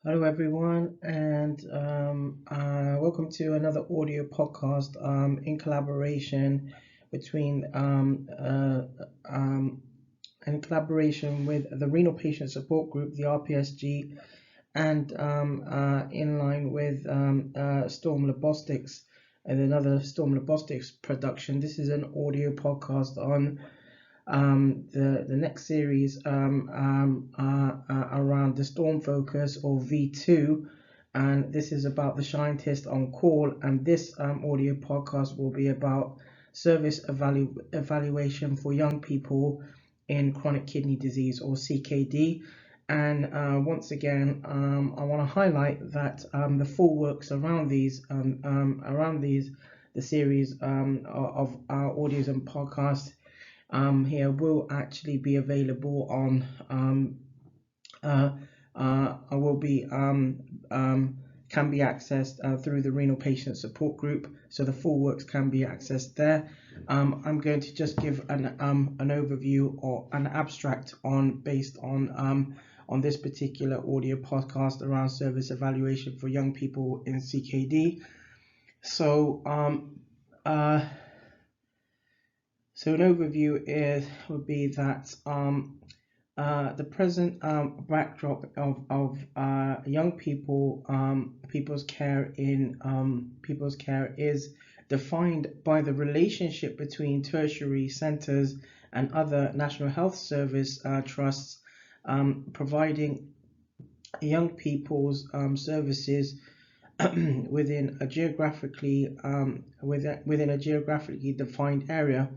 Hello, everyone, and welcome to another audio podcast in collaboration between in collaboration with the Renal Patient Support Group, the RPSG, and in line with ZtormLabostix and another ZtormLabostix production. This is an audio podcast on the next series around the Ztorm focus, or v.2, and this is about the Shientist on call, and this audio podcast will be about service evaluation for young people in chronic kidney disease, or CKD. And once again, I want to highlight that the full works around the series of our audios and podcasts here will actually be available on can be accessed through the Renal Patient Support Group, so the full works can be accessed there. I'm going to just give an overview or an abstract based on this particular audio podcast around service evaluation for young people in CKD. So an overview would be that the present backdrop of young people, people's care is defined by the relationship between tertiary centers and other National Health Service trusts providing young people's services within a geographically defined area.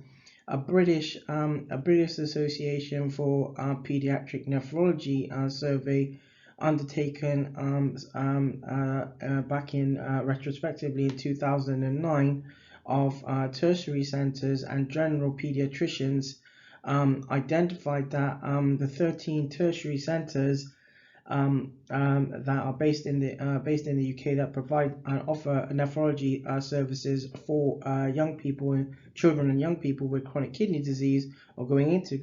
A British Association for Pediatric Nephrology survey undertaken back in retrospectively in 2009 of tertiary centers and general pediatricians identified that the 13 tertiary centers that are based in the UK that provide and offer nephrology services for children and young people with chronic kidney disease or going into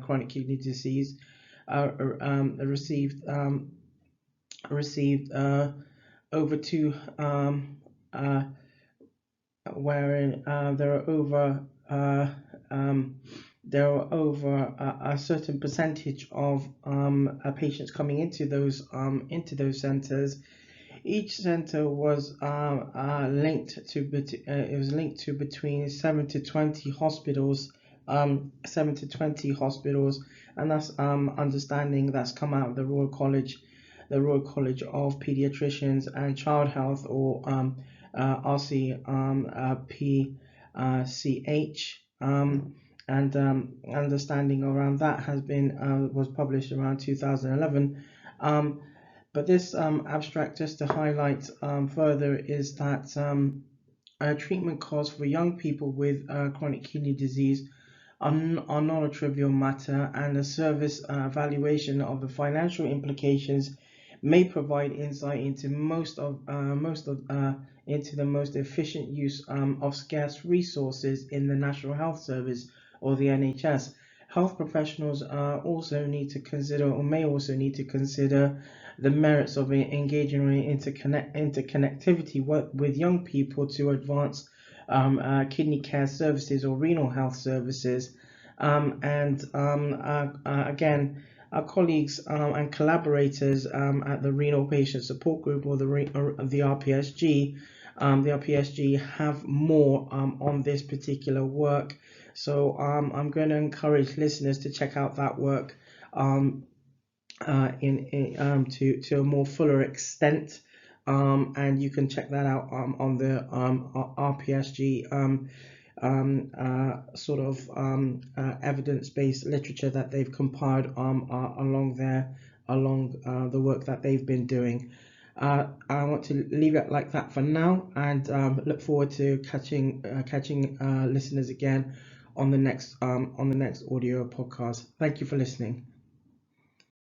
chronic kidney disease received over two wherein there are over a certain percentage of patients coming into those centers. Each center was linked to between 7 to 20 hospitals, and that's understanding that's come out of the Royal College of Pediatricians and Child Health, or RCPCH. And understanding around that was published around 2011. But this abstract, just to highlight further, is that treatment costs for young people with chronic kidney disease are not a trivial matter, and a service evaluation of the financial implications may provide insight into the most efficient use of scarce resources in the National Health Service, or the NHS. Health professionals also need to consider, or may also need to consider, the merits of engaging in interconnectivity with young people to advance kidney care services or renal health services. Again, our colleagues and collaborators at the Renal Patient Support Group, or the RPSG, have more on this particular work. So I'm going to encourage listeners to check out that work to a more fuller extent, and you can check that out on the RPSG evidence-based literature that they've compiled along the work that they've been doing. I want to leave it like that for now, and look forward to catching listeners again on the next audio podcast. Thank you for listening.